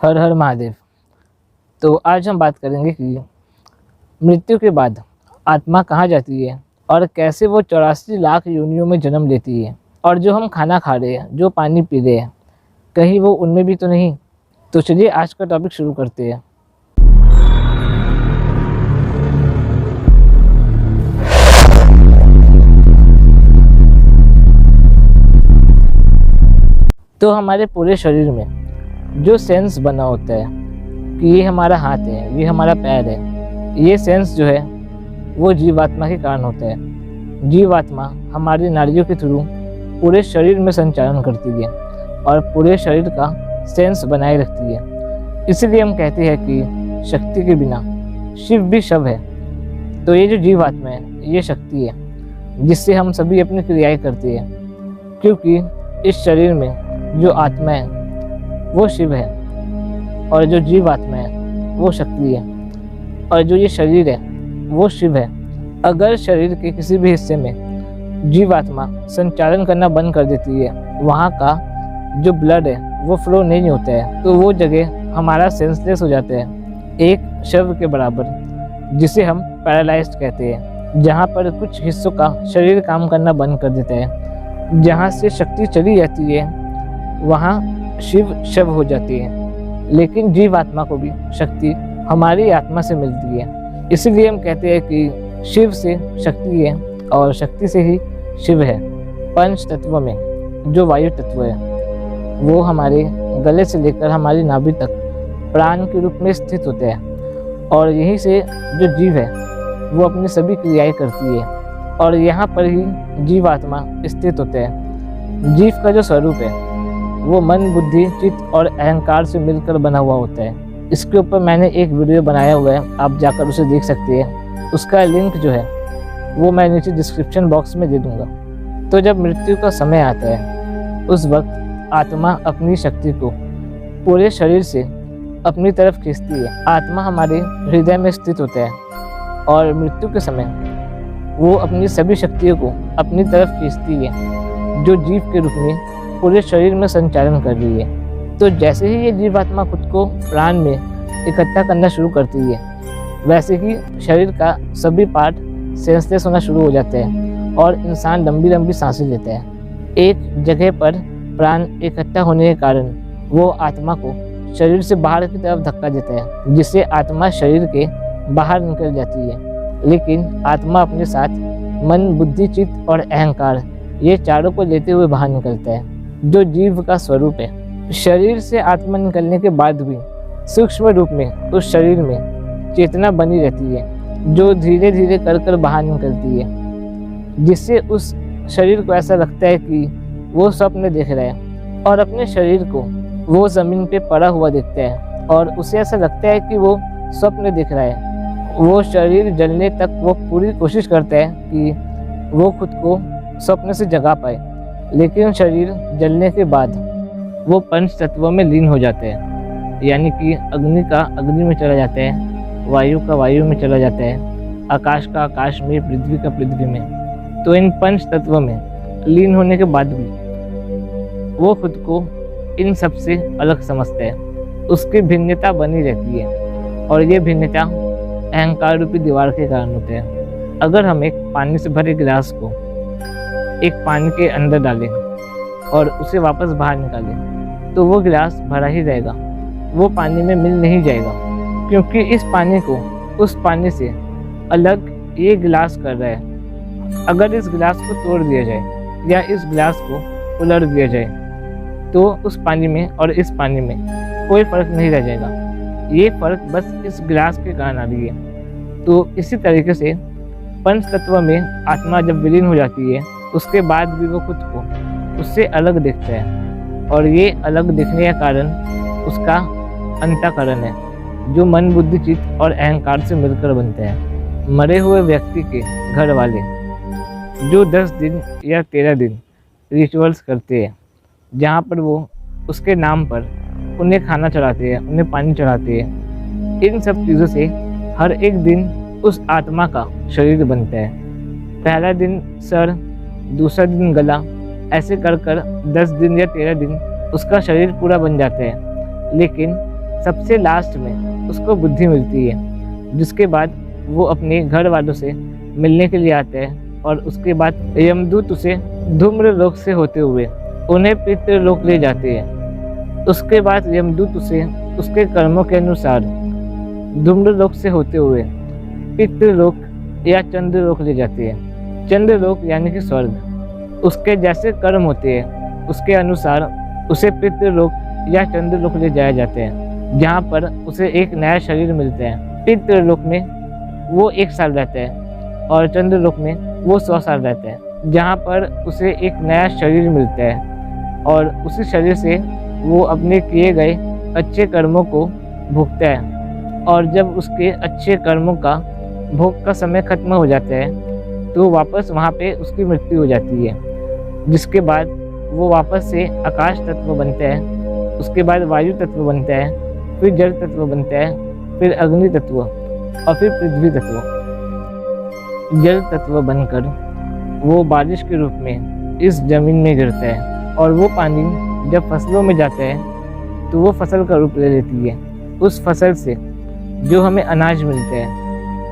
हर हर महादेव। तो आज हम बात करेंगे कि मृत्यु के बाद आत्मा कहाँ जाती है और कैसे वो 84 लाख योनियों में जन्म लेती है, और जो हम खाना खा रहे हैं, जो पानी पी रहे हैं, कहीं वो उनमें भी तो नहीं। तो चलिए आज का टॉपिक शुरू करते हैं। तो हमारे पूरे शरीर में जो सेंस बना होता है कि ये हमारा हाथ है, ये हमारा पैर है, ये सेंस जो है वो जीवात्मा के कारण होता है। जीवात्मा हमारी नाड़ियों के थ्रू पूरे शरीर में संचालन करती है और पूरे शरीर का सेंस बनाए रखती है। इसलिए हम कहते हैं कि शक्ति के बिना शिव भी शव है। तो ये जो जीवात्मा है ये शक्ति है जिससे हम सभी अपनी क्रियाएं करते हैं, क्योंकि इस शरीर में जो आत्मा है वो शिव है और जो जीवात्मा है वो शक्ति है, और जो ये शरीर है वो शिव है। अगर शरीर के किसी भी हिस्से में जीवात्मा संचालन करना बंद कर देती है, वहाँ का जो ब्लड है वो फ्लो नहीं होता है, तो वो जगह हमारा सेंसलेस हो जाता है, एक शव के बराबर, जिसे हम पैरालाइज्ड कहते हैं। जहाँ पर कुछ हिस्सों का शरीर काम करना बंद कर देता है, जहाँ से शक्ति चली जाती है वहाँ शिव शव हो जाती है। लेकिन जीवात्मा को भी शक्ति हमारी आत्मा से मिलती है। इसलिए हम कहते हैं कि शिव से शक्ति है और शक्ति से ही शिव है। पंच तत्व में जो वायु तत्व है वो हमारे गले से लेकर हमारी नाभि तक प्राण के रूप में स्थित होते हैं, और यहीं से जो जीव है वो अपनी सभी क्रियाएं करती है, और यहाँ पर ही जीवात्मा स्थित होते हैं। जीव का जो स्वरूप है वो मन, बुद्धि, चित्त और अहंकार से मिलकर बना हुआ होता है। इसके ऊपर मैंने एक वीडियो बनाया हुआ है, आप जाकर उसे देख सकते हैं। उसका लिंक जो है वो मैं नीचे डिस्क्रिप्शन बॉक्स में दे दूंगा। तो जब मृत्यु का समय आता है उस वक्त आत्मा अपनी शक्ति को पूरे शरीर से अपनी तरफ खींचती है। आत्मा हमारे हृदय में स्थित होता है और मृत्यु के समय वो अपनी सभी शक्तियों को अपनी तरफ खींचती है, जो जीव के रूप में पूरे शरीर में संचालन कर रही है। तो जैसे ही ये जीवात्मा खुद को प्राण में इकट्ठा करना शुरू करती है, वैसे ही शरीर का सभी पार्ट सेंसलेस होना शुरू हो जाते हैं और इंसान लंबी लंबी सांसें लेता है। एक जगह पर प्राण इकट्ठा होने के कारण वो आत्मा को शरीर से बाहर की तरफ धक्का देता है, जिससे आत्मा शरीर के बाहर निकल जाती है। लेकिन आत्मा अपने साथ मन, बुद्धि, चित्त और अहंकार ये चारों को लेते हुए बाहर निकलता है, जो जीव का स्वरूप है। शरीर से आत्मा निकलने के बाद भी सूक्ष्म रूप में उस शरीर में चेतना बनी रहती है, जो धीरे धीरे कर बाहर निकलती है, जिससे उस शरीर को ऐसा लगता है कि वो स्वप्न देख रहा है, और अपने शरीर को वो जमीन पे पड़ा हुआ देखता है और उसे ऐसा लगता है कि वो स्वप्न देख रहा है। वो शरीर जलने तक वो पूरी कोशिश करता है कि वो खुद को स्वप्न से जगा पाए, लेकिन शरीर जलने के बाद वो पंच तत्वों में लीन हो जाते हैं, यानी कि अग्नि का अग्नि में चला जाता है, वायु का वायु में चला जाता है, आकाश का आकाश में, पृथ्वी का पृथ्वी में। तो इन पंच तत्वों में लीन होने के बाद भी वो खुद को इन सब से अलग समझता है। उसकी भिन्नता बनी रहती है, और ये भिन्नता अहंकार रूपी दीवार के कारण होते हैं। अगर हम एक पानी से भरे गिलास को एक पानी के अंदर डालें और उसे वापस बाहर निकालें, तो वो गिलास भरा ही रहेगा, वो पानी में मिल नहीं जाएगा, क्योंकि इस पानी को उस पानी से अलग ये गिलास कर रहा है। अगर इस गिलास को तोड़ दिया जाए या इस गिलास को उलट दिया जाए, तो उस पानी में और इस पानी में कोई फर्क नहीं रह जाएगा। ये फर्क बस इस गिलास के कारण आ रही है। तो इसी तरीके से पंच तत्व में आत्मा जब विलीन हो जाती है, उसके बाद भी वो खुद को उससे अलग दिखता है, और ये अलग दिखने का कारण उसका अंतःकरण है, जो मन, बुद्धि, चित्त और अहंकार से मिलकर बनते हैं। मरे हुए व्यक्ति के घर वाले जो 10 दिन या 13 दिन रिचुअल्स करते हैं, जहाँ पर वो उसके नाम पर उन्हें खाना चढ़ाते हैं, उन्हें पानी चढ़ाते हैं, इन सब चीज़ों से हर एक दिन उस आत्मा का शरीर बनता है। पहला दिन सर, दूसरा दिन गला, ऐसे कर 10 दिन या 13 दिन उसका शरीर पूरा बन जाता है। लेकिन सबसे लास्ट में उसको बुद्धि मिलती है, जिसके बाद वो अपने घर वालों से मिलने के लिए आते हैं और उसके बाद यमदूत उसे धूम्र लोक से होते हुए उन्हें पितृलोक ले जाते हैं। उसके बाद यमदूत उसे उसके कर्मों के अनुसार धूम्रलोक से होते हुए पितृलोक या चंद्रलोक ले जाते हैं। चंद्रलोक यानी कि स्वर्ग। उसके जैसे कर्म होते हैं उसके अनुसार उसे पितृलोक या चंद्रलोक ले जाया जाते हैं, जहाँ पर उसे एक नया शरीर मिलता है। पितृलोक में वो 1 साल रहता है और चंद्रलोक में वो 100 साल रहता है, जहाँ पर उसे एक नया शरीर मिलता है और उसी शरीर से वो अपने किए गए अच्छे कर्मों को भोगता है। और जब उसके अच्छे कर्मों का भोग का समय खत्म हो जाता है तो वापस वहाँ पे उसकी मृत्यु हो जाती है, जिसके बाद वो वापस से आकाश तत्व बनता है, उसके बाद वायु तत्व बनता है, फिर जल तत्व बनता है, फिर अग्नि तत्व और फिर पृथ्वी तत्व। जल तत्व बनकर वो बारिश के रूप में इस जमीन में गिरता है और वो पानी जब फसलों में जाता है तो वो फसल का रूप ले लेती है। उस फसल से जो हमें अनाज मिलता है,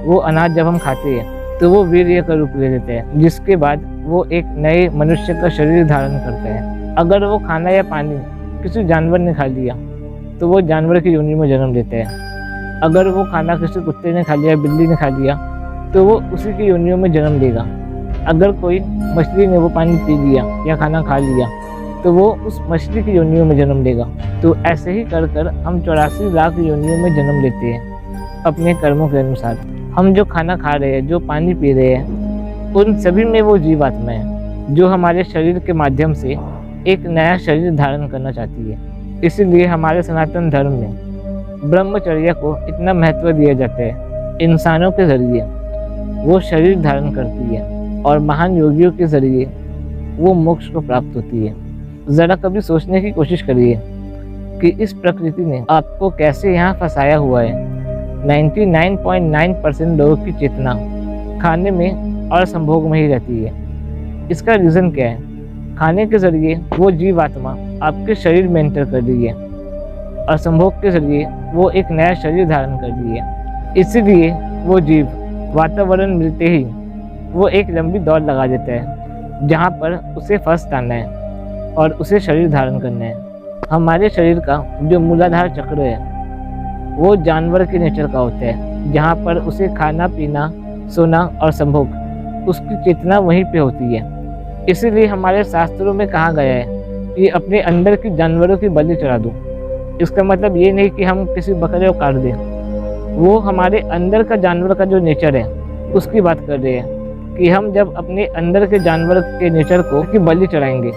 वो अनाज जब हम खाते हैं तो वो वीर्य का रूप ले लेते हैं, जिसके बाद वो एक नए मनुष्य का शरीर धारण करते हैं। अगर वो खाना या पानी किसी जानवर ने खा लिया तो वो जानवर की योनि में जन्म लेते हैं। अगर वो खाना किसी कुत्ते ने खा लिया, बिल्ली ने खा लिया तो वो उसी की योनियों में जन्म लेगा। अगर कोई मछली ने वो पानी पी लिया या खाना खा लिया तो वो उस मछली की योनियों में जन्म लेगा। तो ऐसे ही कर कर हम 84 लाख योनियों में जन्म लेते हैं अपने कर्मों के अनुसार। हम जो खाना खा रहे हैं, जो पानी पी रहे हैं, उन सभी में वो जीवात्मा है जो हमारे शरीर के माध्यम से एक नया शरीर धारण करना चाहती है। इसीलिए हमारे सनातन धर्म में ब्रह्मचर्य को इतना महत्व दिया जाता है। इंसानों के जरिए वो शरीर धारण करती है और महान योगियों के जरिए वो मोक्ष को प्राप्त होती है। ज़रा कभी सोचने की कोशिश करिए कि इस प्रकृति ने आपको कैसे यहाँ फंसाया हुआ है। 99.9% लोगों की चेतना खाने में और संभोग में ही रहती है। इसका रीज़न क्या है? खाने के जरिए वो जीवात्मा आपके शरीर में एंटर कर रही है और संभोग के जरिए वो एक नया शरीर धारण कर रही है। इसीलिए वो जीव वातावरण मिलते ही वो एक लंबी दौड़ लगा देता है, जहाँ पर उसे फर्स्ट आना है और उसे शरीर धारण करना है। हमारे शरीर का जो मूलाधार चक्र है वो जानवर के नेचर का होता है, जहाँ पर उसे खाना पीना, सोना और संभोग उसकी चेतना वहीं पे होती है। इसीलिए हमारे शास्त्रों में कहा गया है कि अपने अंदर की जानवरों की बलि चढ़ा दो। इसका मतलब ये नहीं कि हम किसी बकरे को काट दें, वो हमारे अंदर का जानवर का जो नेचर है उसकी बात कर रहे हैं कि हम जब अपने अंदर के जानवर के नेचर को की बलि चढ़ाएंगे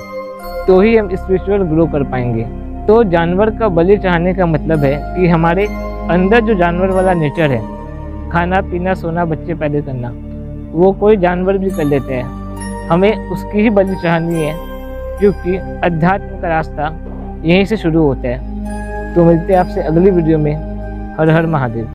तो ही हम स्पिरिचुअल ग्रो कर पाएंगे। तो जानवर का बलि चढ़ाने का मतलब है कि हमारे अंदर जो जानवर वाला नेचर है, खाना पीना सोना बच्चे पैदा करना, वो कोई जानवर भी कर लेते हैं, हमें उसकी ही बलि चढ़ानी है, क्योंकि अध्यात्म का रास्ता यहीं से शुरू होता है। तो मिलते हैं आपसे अगली वीडियो में। हर हर महादेव।